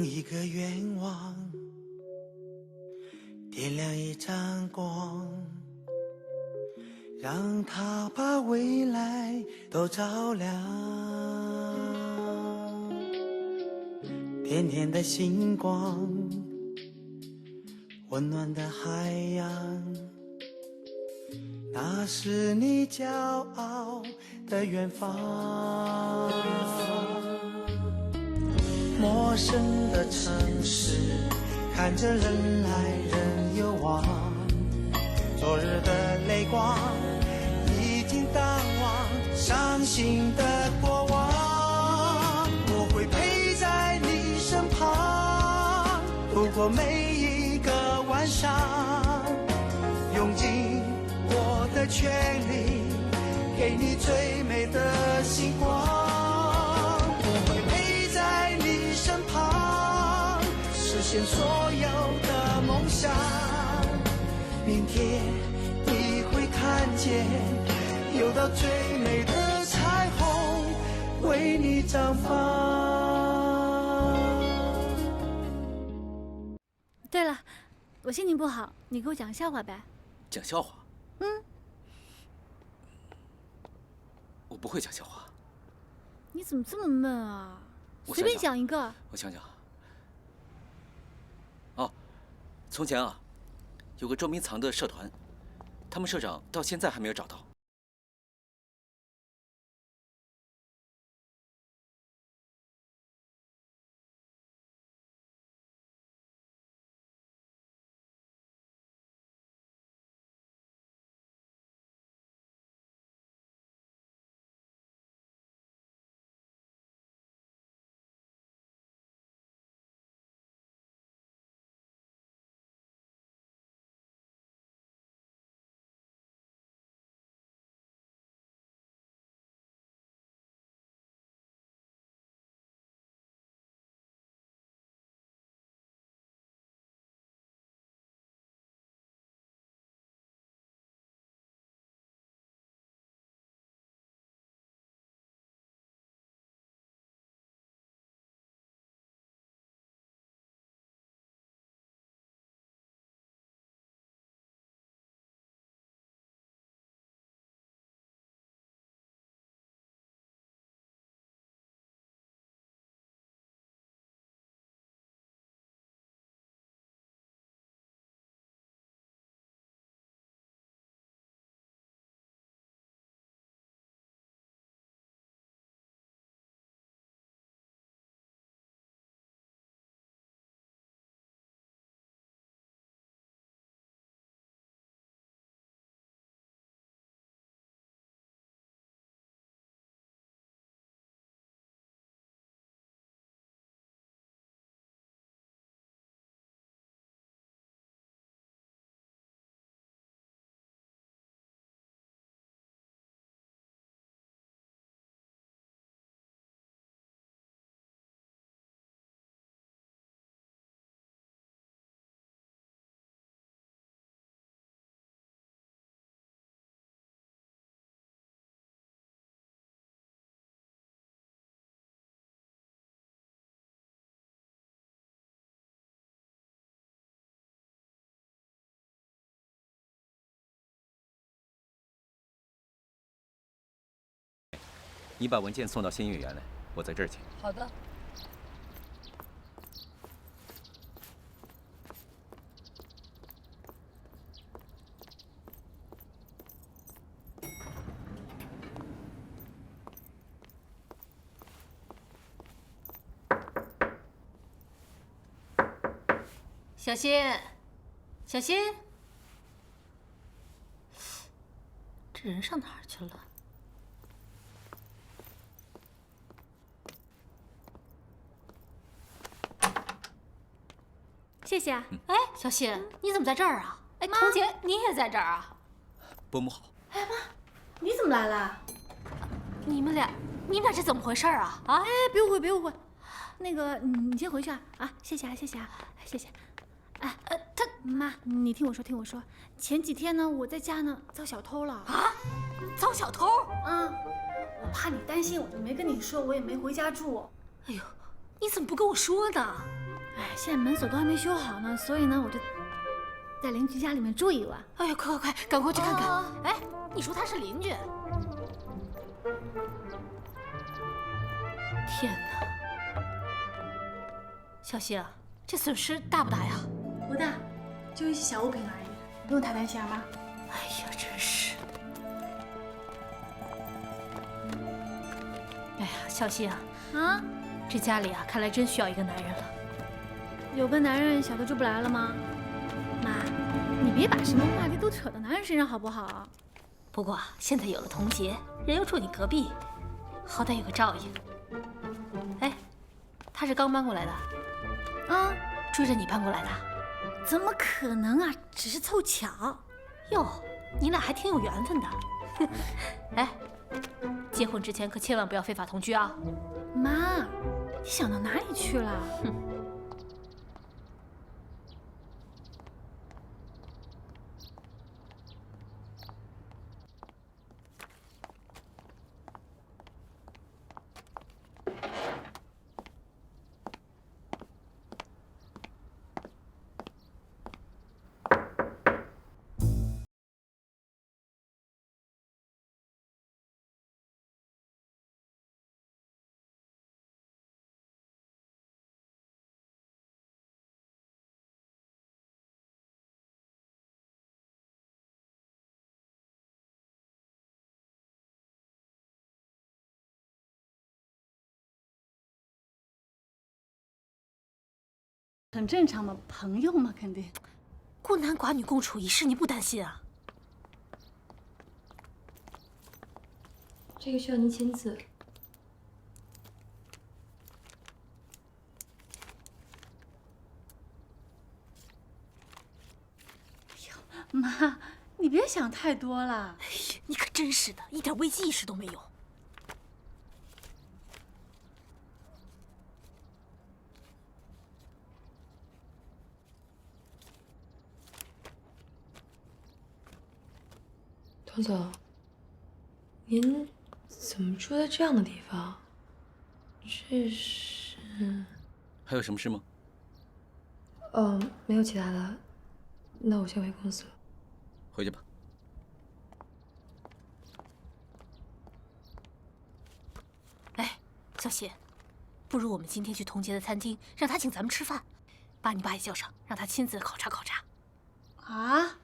一个愿望，点亮一盏光，让它把未来都照亮。甜甜的星光，温暖的海洋，那是你骄傲的远方。陌生的城市，看着人来人有往，昨日的泪光已经淡忘，伤心的过往，我会陪在你身旁，度过每一个晚上，用尽我的全力，给你最美的星光。我会陪在你身旁，实现所有的梦想。明天你会看见，有道最美的彩虹为你绽放。对了，我心情不好，你给我讲个笑话呗。讲笑话？嗯。我不会讲笑话。你怎么这么闷啊？随便讲一个。我想想。哦，从前啊，有个捉迷藏的社团，他们社长到现在还没有找到。你把文件送到新月园来，我在这儿接。好的。小新，小新，这人上哪儿去了？谢谢啊。哎，小新，你怎么在这儿啊？哎，童姐，你也在这儿啊？伯母好。哎妈，你怎么来了？你们俩这怎么回事啊？啊？哎，别误会，别误会。那个，你先回去啊！啊，谢谢啊，谢谢啊，谢谢。哎，妈，你听我说，听我说。前几天呢，我在家呢遭小偷了。啊？遭小偷？嗯，我怕你担心，我就没跟你说，我也没回家住。哎呦，你怎么不跟我说呢？哎，现在门锁都还没修好呢，所以呢，我就在邻居家里面住一晚。哎呀，快，赶过去看看！哎，你说他是邻居？天哪！小希啊，这损失大不大呀？不大，就一些小物品而已，不用太担心啊，妈。哎呀，真是！哎呀，小希啊，啊，这家里啊，看来真需要一个男人了。有个男人，小偷就不来了吗？妈，你别把什么话题都扯到男人身上好不好？不过现在有了童洁，人又住你隔壁，好歹有个照应。哎，他是刚搬过来的，啊，追着你搬过来的？怎么可能啊？只是凑巧。哟，你俩还挺有缘分的。哎，结婚之前可千万不要非法同居啊！妈，你想到哪里去了？哼。很正常嘛，朋友嘛，肯定。孤男寡女共处一室，你不担心啊？这个需要您签字。妈，你别想太多了。哎呀，你可真是的，一点危机意识都没有。童总，您怎么住在这样的地方？这是……还有什么事吗？没有其他的，那我先回公司了。回去吧。哎，小谢，不如我们今天去童洁的餐厅，让他请咱们吃饭，把你爸也叫上，让他亲自考察考察。啊？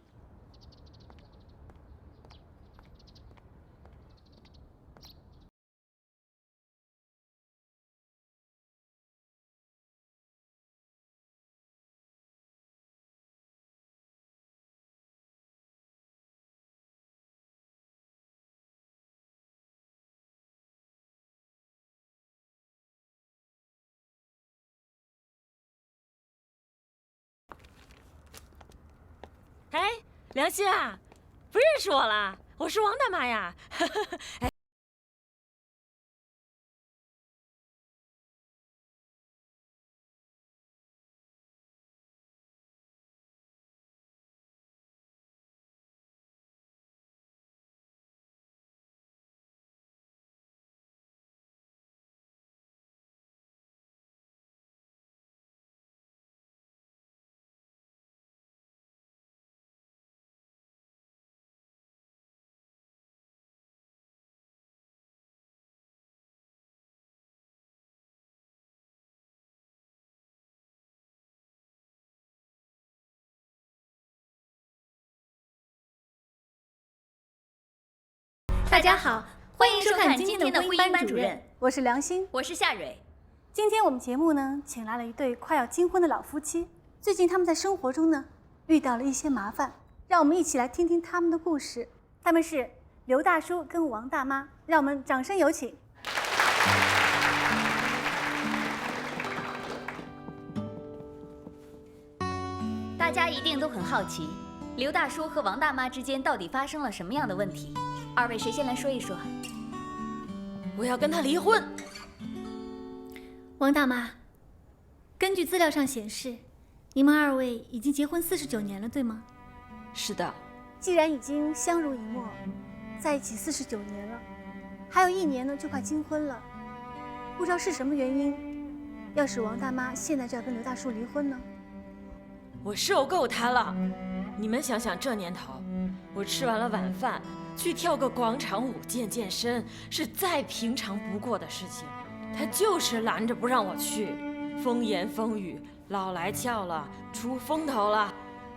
哎，梁心啊，不认识我了，我是王大妈呀。哎，大家好，欢迎收看今天的婚姻班主任，我是梁心，我是夏蕊。今天我们节目呢，请来了一对快要金婚的老夫妻。最近他们在生活中呢，遇到了一些麻烦，让我们一起来听听他们的故事。他们是刘大叔跟王大妈，让我们掌声有请。大家一定都很好奇，刘大叔和王大妈之间到底发生了什么样的问题？二位谁先来说一说？我要跟他离婚。王大妈，根据资料上显示，你们二位已经结婚49年了，对吗？是的。既然已经相濡以沫，在一起49年了，还有1年呢就快金婚了，不知道是什么原因，要是王大妈现在就要跟刘大叔离婚呢？我受够他了。你们想想，这年头，我吃完了晚饭去跳个广场舞健身，是再平常不过的事情。他就是拦着不让我去，风言风语，老来俏了，出风头了，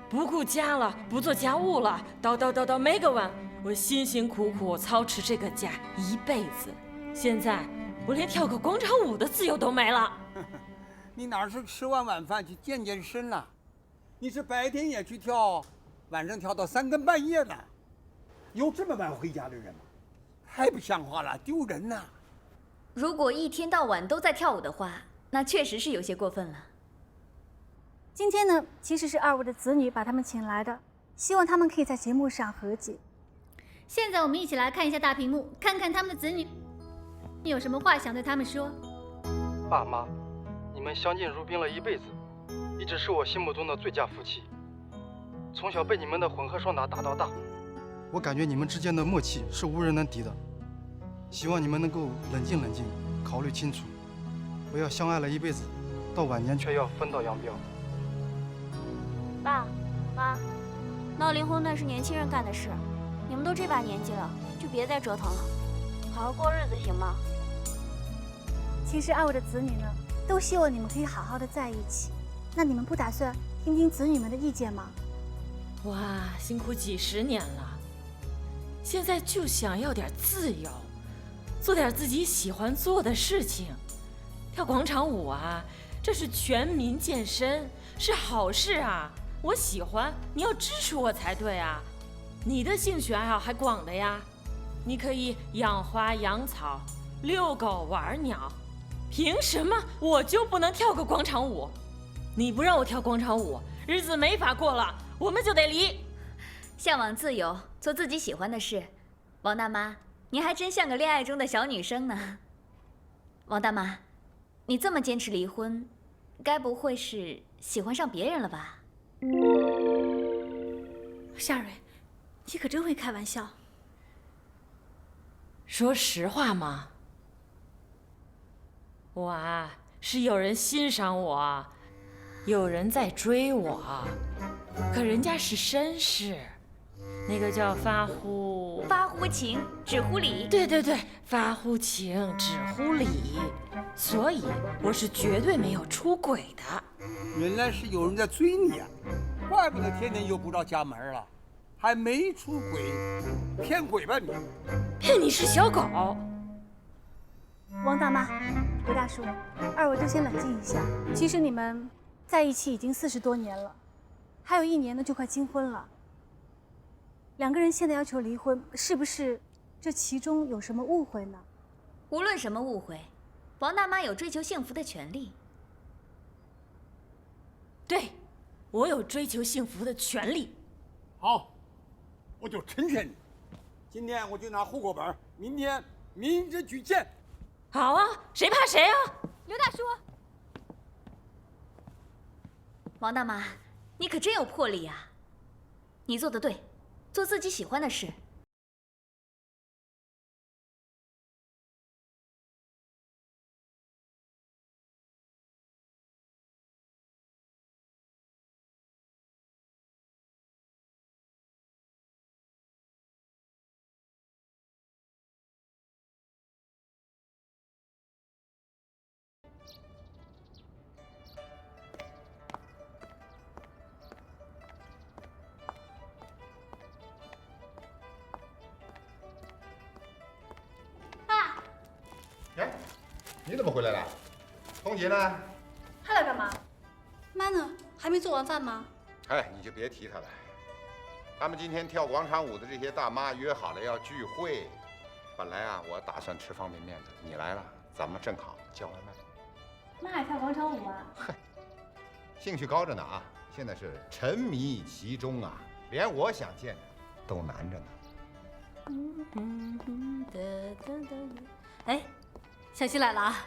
不顾家了，不做家务了，叨没个完。我辛辛苦苦操持这个家一辈子，现在我连跳个广场舞的自由都没了。你哪是吃完晚饭去健身了？你是白天也去跳，晚上跳到3更半夜呢？有这么晚回家的人吗？太不像话了，丢人呐！如果一天到晚都在跳舞的话，那确实是有些过分了。今天呢，其实是2位的子女把他们请来的，希望他们可以在节目上和解。现在我们一起来看一下大屏幕，看看他们的子女有什么话想对他们说。爸妈，你们相敬如宾了一辈子，一直是我心目中的最佳夫妻。从小被你们的混合双打打到大，我感觉你们之间的默契是无人能敌的。希望你们能够冷静冷静，考虑清楚，不要相爱了一辈子，到晚年却要分道扬镳。爸妈，闹离婚那是年轻人干的事，你们都这把年纪了，就别再折腾了，好好过日子行吗？其实2位的子女呢，都希望你们可以好好的在一起。那你们不打算听听子女们的意见吗？哇，辛苦几10年了，现在就想要点自由，做点自己喜欢做的事情。跳广场舞啊，这是全民健身，是好事啊，我喜欢，你要支持我才对啊。你的兴趣爱好还广的呀，你可以养花养草，遛狗玩鸟，凭什么我就不能跳个广场舞？你不让我跳广场舞，日子没法过了，我们就得离。向往自由，做自己喜欢的事。王大妈，您还真像个恋爱中的小女生呢。王大妈，你这么坚持离婚，该不会是喜欢上别人了吧？夏蕊，你可真会开玩笑。说实话嘛，我啊是有人欣赏我，有人在追我，可人家是绅士，那个叫发乎情，止乎礼。对，发乎情，止乎礼。所以我是绝对没有出轨的。原来是有人在追你啊，怪不得天天又不到家门了，还没出轨，骗鬼吧你！骗你是小狗。王大妈，刘大叔，2位都先冷静一下。其实你们在一起已经40多年了，还有1年呢就快金婚了。2个人现在要求离婚，是不是这其中有什么误会呢？无论什么误会，王大妈有追求幸福的权利。对，我有追求幸福的权利。好，我就成全你。今天我就拿户口本，明天民政局见。好啊，谁怕谁啊？刘大叔，王大妈，你可真有魄力啊！你做得对，做自己喜欢的事。哎，你怎么回来了？童洁呢？他来干嘛？妈呢？还没做完饭吗？哎，你就别提他了。他们今天跳广场舞的这些大妈约好了要聚会。本来啊，我打算吃方便面的，你来了，咱们正好叫外卖。妈也跳广场舞啊？嗨，兴趣高着呢啊！现在是沉迷其中啊，连我想见都难着呢。哎，小希来了啊！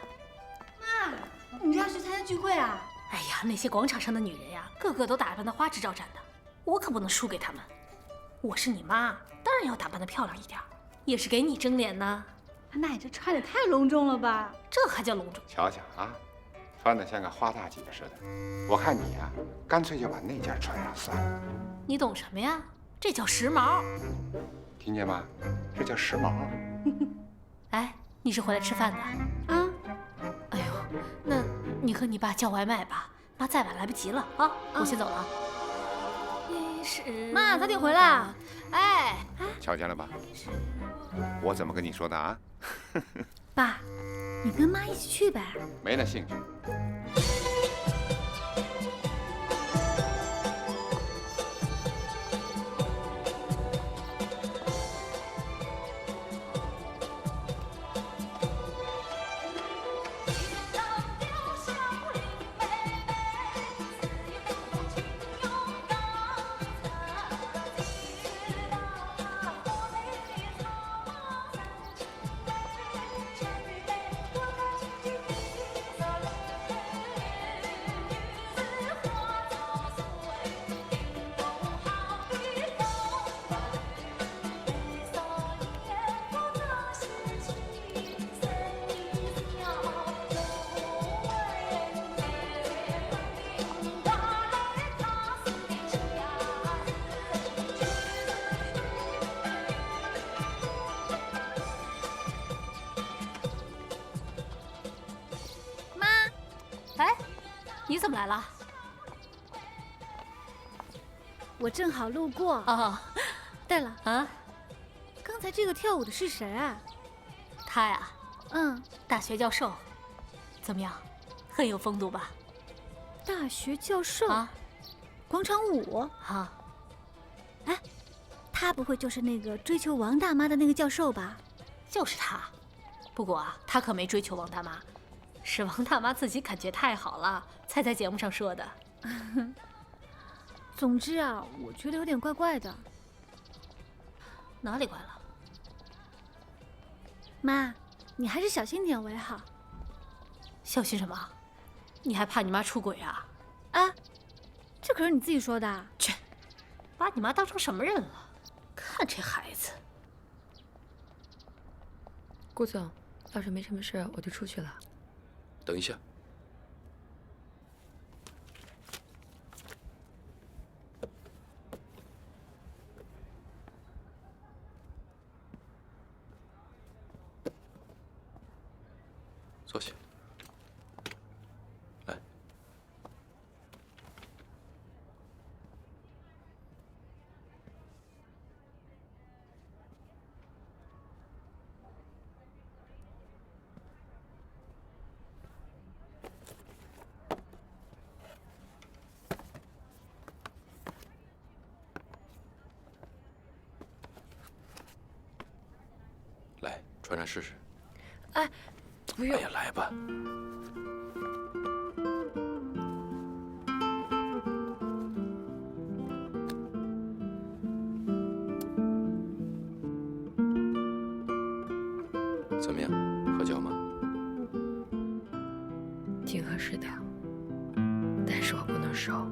妈，你这要去参加聚会啊？哎呀，那些广场上的女人呀，个个都打扮得花枝招展的，我可不能输给她们。我是你妈，当然要打扮得漂亮一点，也是给你争脸呢。那你这穿得太隆重了吧？这还叫隆重？瞧瞧啊，穿的像个花大姐似的。我看你呀，干脆就把那件穿上算了。你懂什么呀？这叫时髦。听见吗？这叫时髦。哎，你是回来吃饭的？啊。哎呦，那你和你爸叫外卖吧，妈再晚来不及了啊！我先走了。妈，早点回来。哎，瞧见了吧？我怎么跟你说的啊？爸，你跟妈一起去呗。没那兴趣。你怎么来了？我正好路过。哦，对了啊，刚才这个跳舞的是谁啊？他呀，大学教授，怎么样，很有风度吧？大学教授啊，广场舞啊，哎，他不会就是那个追求王大妈的那个教授吧？就是他，不过啊，他可没追求王大妈，是王大妈自己感觉太好了，才在节目上说的。总之啊，我觉得有点怪怪的。哪里怪了？妈，你还是小心点为好。小心什么？你还怕你妈出轨啊？啊，这可是你自己说的。去，把你妈当成什么人了？看这孩子。顾总，要是没什么事，我就出去了。等一下。坐下。来。来，穿上试试。哎，不用。哎呀，来吧。怎么样，合脚吗？挺合适的，但是我不能瘦。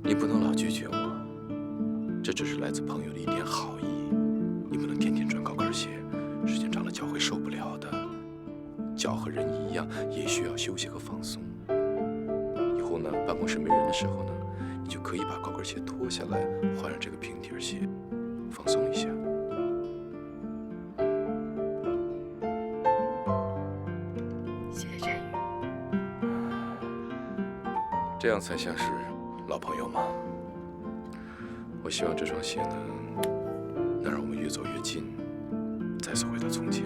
你不能老拒绝我，这只是来自朋友的一点好意。你不能天天穿高跟鞋，时间长了脚会受不了的。脚和人一样，也需要休息和放松。以后呢，办公室没人的时候呢，你就可以把高跟鞋脱下来，换上这个平底鞋，放松一下。谢谢振宇，这样才像是老朋友嘛。我希望这双鞋呢，能让我们越走越近，再次回到从前。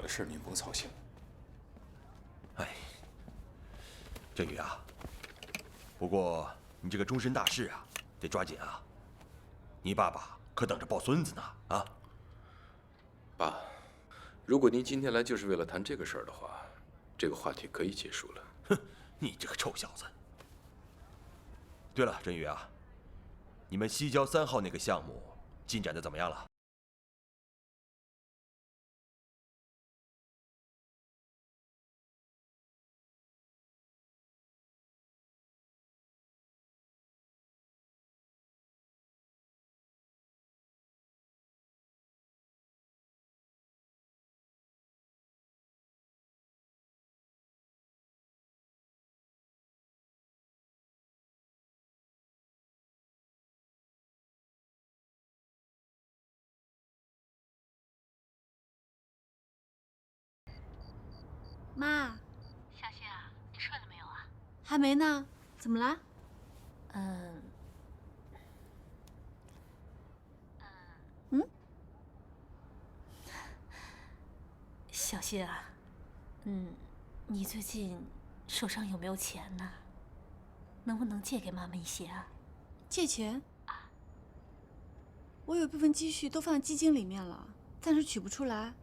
的事您甭操心。哎，振宇啊，不过你这个终身大事啊，得抓紧啊！你爸爸可等着抱孙子呢啊！爸，如果您今天来就是为了谈这个事儿的话，这个话题可以结束了。哼，你这个臭小子！对了，振宇啊，你们西郊3号那个项目进展的怎么样了？妈，小谢啊，你睡了没有啊？还没呢，怎么了？小谢啊，你最近手上有没有钱呢？能不能借给妈妈一些啊？借钱？我有一部分积蓄都放在基金里面了，暂时取不出来。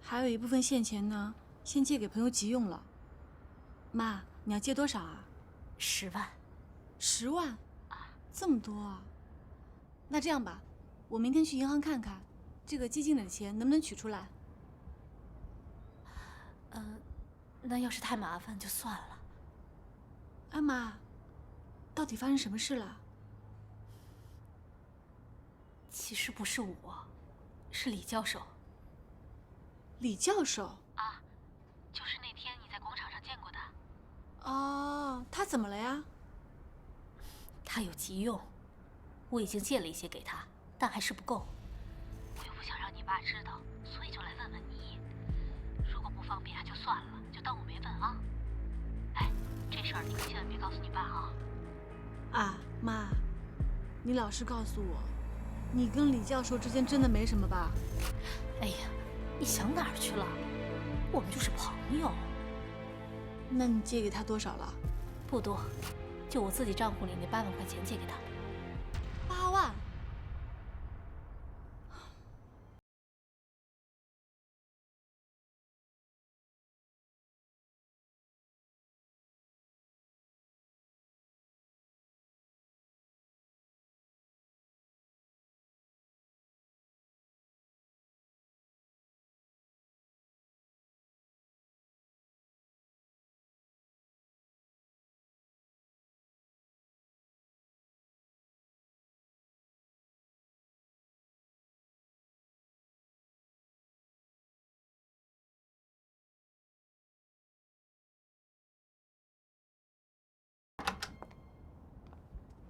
还有一部分现钱呢，先借给朋友急用了。妈，你要借多少啊？10万。10万？这么多啊？那这样吧，我明天去银行看看，这个基金里的钱能不能取出来？那要是太麻烦就算了。哎妈，到底发生什么事了？其实不是我，是李教授。李教授？啊，就是那天你在广场上见过的。哦，他怎么了呀？他有急用，我已经借了一些给他，但还是不够。我又不想让你爸知道，所以就来问问你。如果不方便就算了，就当我没问啊。哎，这事儿你可千万别告诉你爸啊。啊，妈，你老实告诉我，你跟李教授之间真的没什么吧？哎呀，你想哪儿去了？我们就是朋友。那你借给他多少了？不多，就我自己账户里那8万块钱借给他。8万？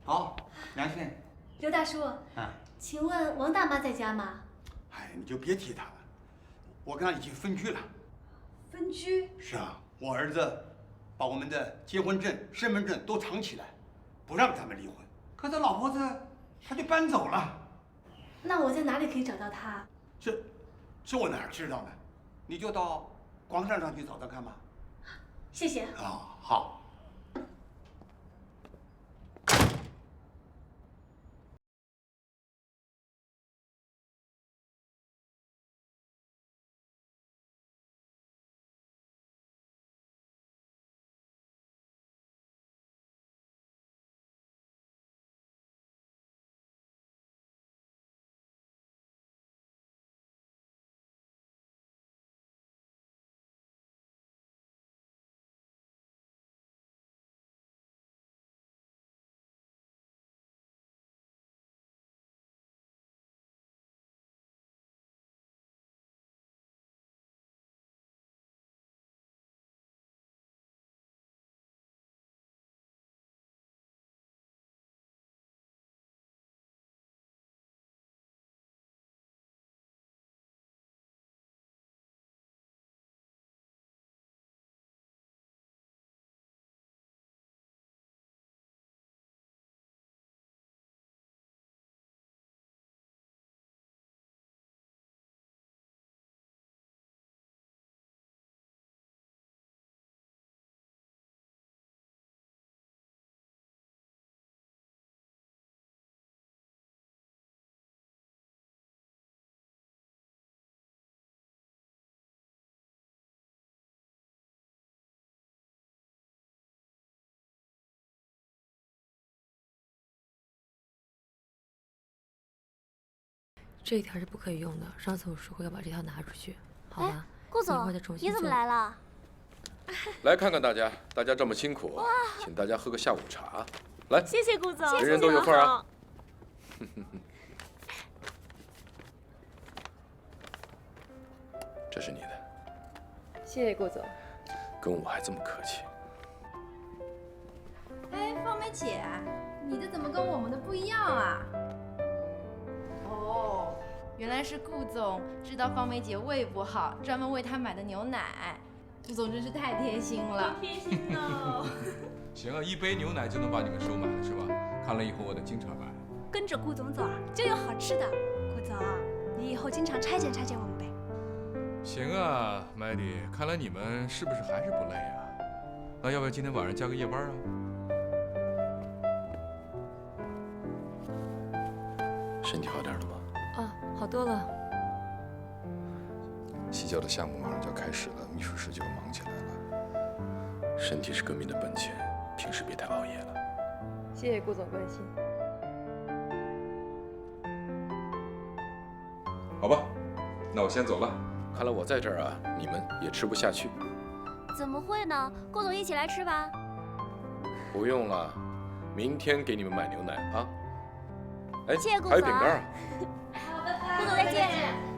好，梁信。刘大叔，请问王大妈在家吗？哎，你就别提她了，我跟她已经分居了。分居？是啊，我儿子把我们的结婚证、身份证都藏起来，不让咱们离婚。可他老婆子，他就搬走了。那我在哪里可以找到他？这我哪知道呢？你就到广场上去找找看吧。谢谢。啊，好。这条是不可以用的。上次我说过要把这条拿出去，好吧？顾总，一会儿再重新你怎么做来了？来看看大家，大家这么辛苦，请大家喝个下午茶。来，谢谢顾总，人人都有份啊。这是你的，谢谢顾总。跟我还这么客气。哎，芳梅姐，你的怎么跟我们的不一样啊？哦，原来是顾总知道芳梅姐胃不好，专门为她买的牛奶。顾总真是太贴心了，贴心哦。行啊，一杯牛奶就能把你们收买了是吧？看来以后我得经常来。跟着顾总走啊，就有好吃的。顾总，你以后经常差遣我们呗。行啊，麦迪，看来你们是不是还是不累啊？那要不要今天晚上加个夜班啊？身体好点了吗？啊，好多了。西郊的项目马上就要开始了，秘书室就要忙起来了。身体是革命的本钱，平时别太熬夜了。谢谢顾总关心。好吧，那我先走了。看来我在这儿啊，你们也吃不下去。怎么会呢？顾总一起来吃吧。不用了，明天给你们买牛奶啊。哎，谢谢顾总。还有饼干啊。好，拜拜。顾总再见。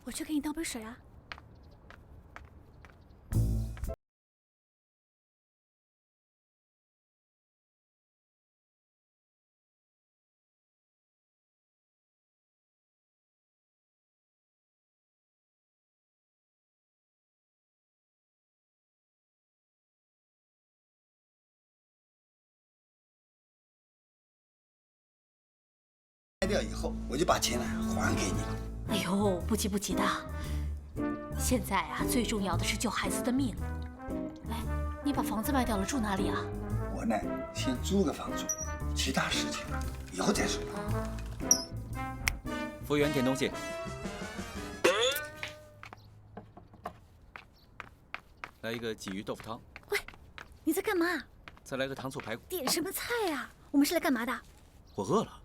我去给你倒杯水啊。卖掉以后，我就把钱还给你。哎呦，不急不急的，现在啊，最重要的是救孩子的命。哎，你把房子卖掉了，住哪里啊？我呢，先租个房住，其他事情以后再说。服务员点东西。来一个鲫鱼豆腐汤。喂，你在干嘛？再来个糖醋排骨。点什么菜呀？我们是来干嘛的？我饿了。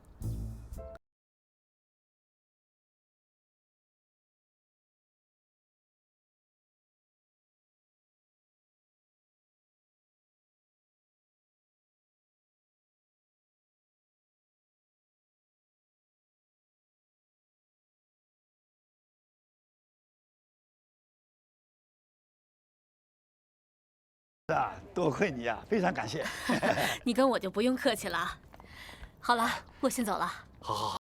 多亏你呀，非常感谢。你跟我就不用客气了。好了，我先走了。好好好。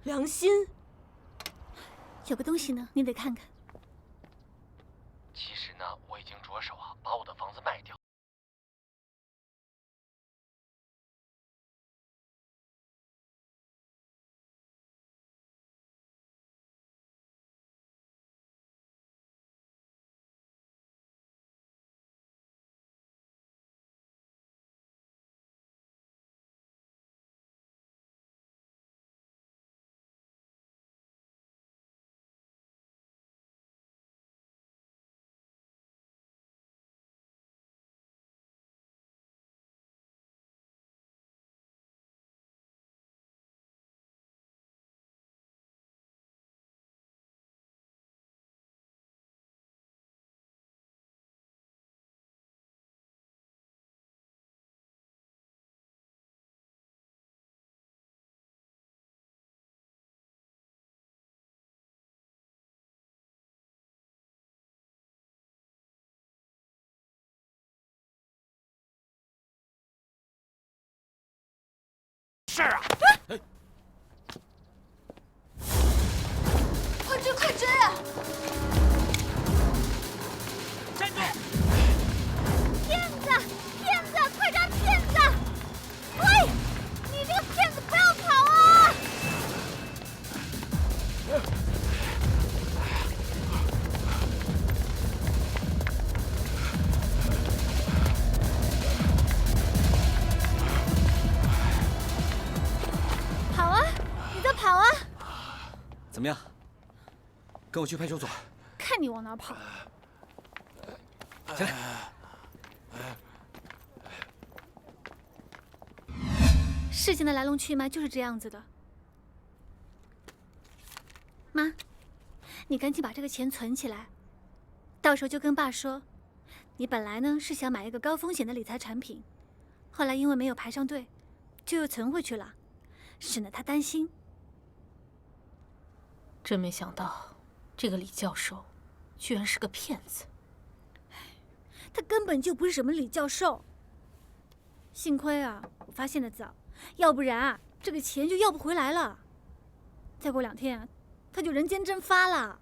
良心。有个东西呢，你得看看。其实呢，我已经着手把我的房子卖掉。事啊！快追快追啊！站住！骗子！骗子！快抓骗子！喂，你这个骗子，不要跑啊！跑啊！你在跑啊！怎么样？跟我去派出所。看你往哪跑！起来。事情的来龙去脉就是这样子的。妈，你赶紧把这个钱存起来，到时候就跟爸说，你本来呢是想买一个高风险的理财产品，后来因为没有排上队，就又存回去了，省得他担心。真没想到，这个李教授居然是个骗子。他根本就不是什么李教授。幸亏啊，我发现的早，要不然啊，这个钱就要不回来了。再过2天啊，他就人间蒸发了。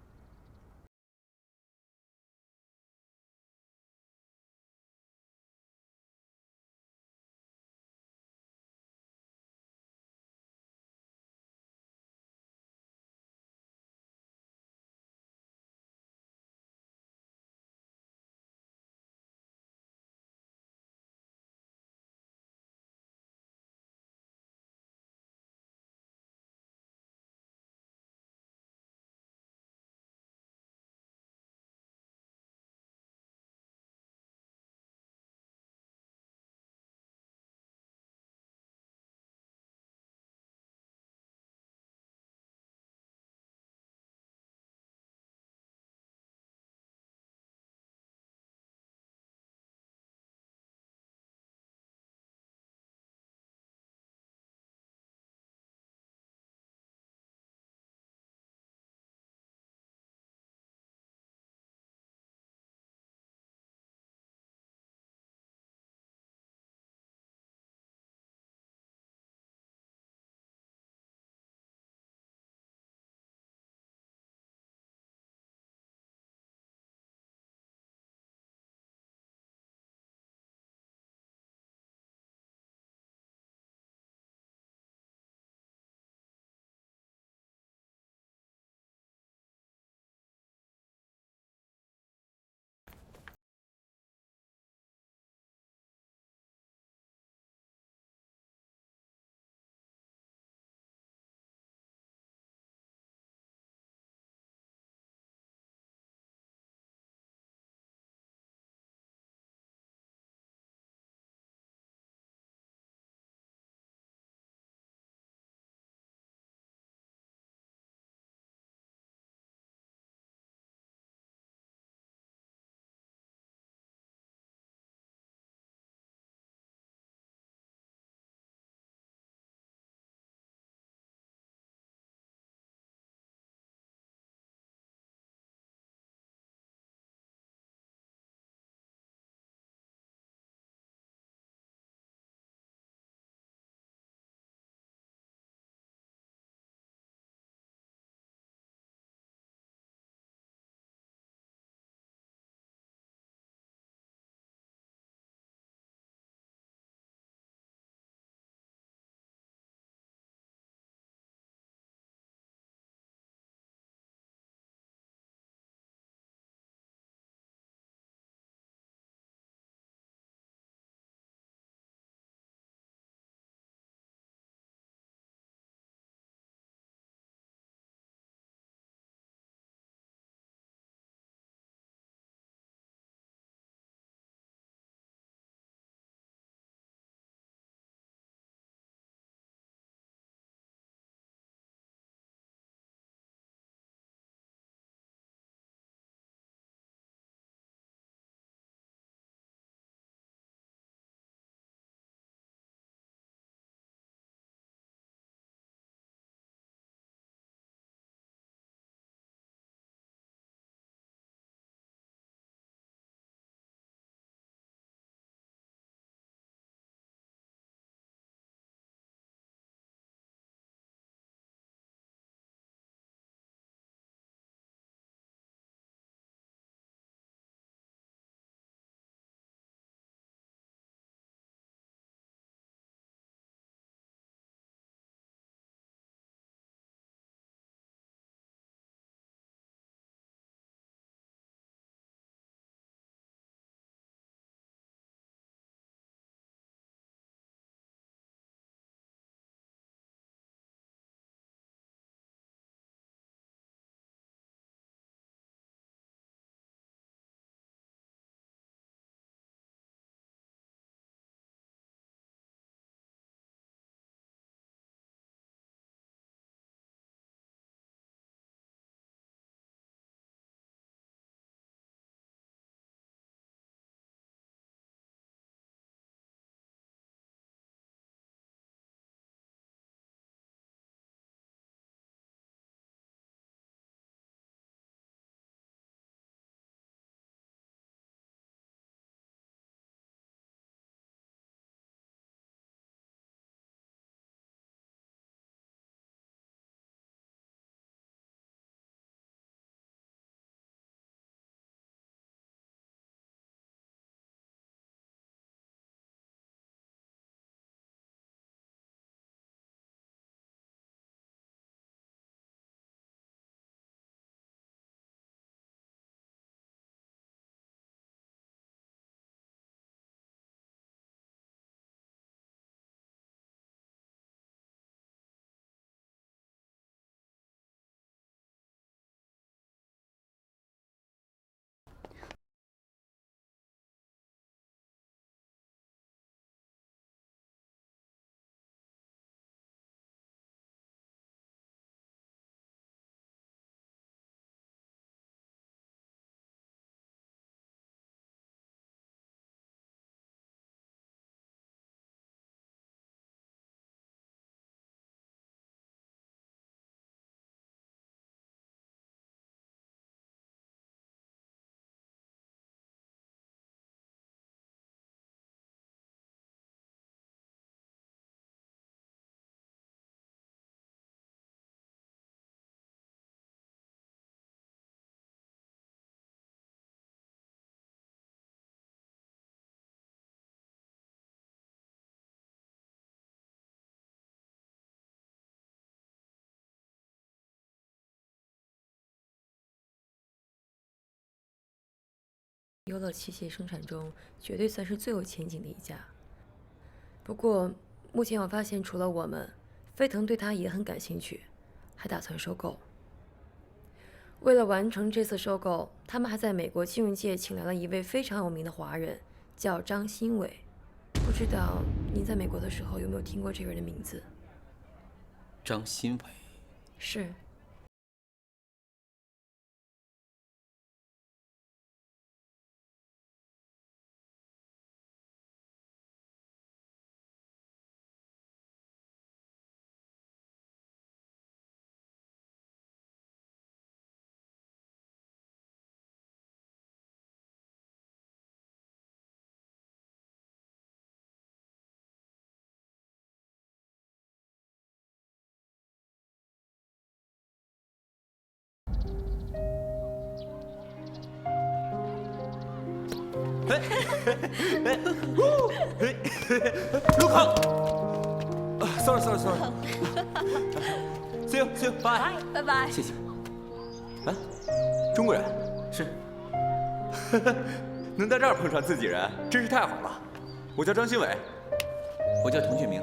优乐器械生产中绝对算是最有前景的一家。不过，目前我发现除了我们，飞腾对它也很感兴趣，还打算收购。为了完成这次收购，他们还在美国金融界请来了一位非常有名的华人，叫张新伟。不知道您在美国的时候有没有听过这个人的名字？张新伟。是。陆康，sorry， see you，bye，拜拜。谢谢。啊，中国人是，能在这儿碰上自己人，真是太好了。我叫张新伟，我叫童俊明。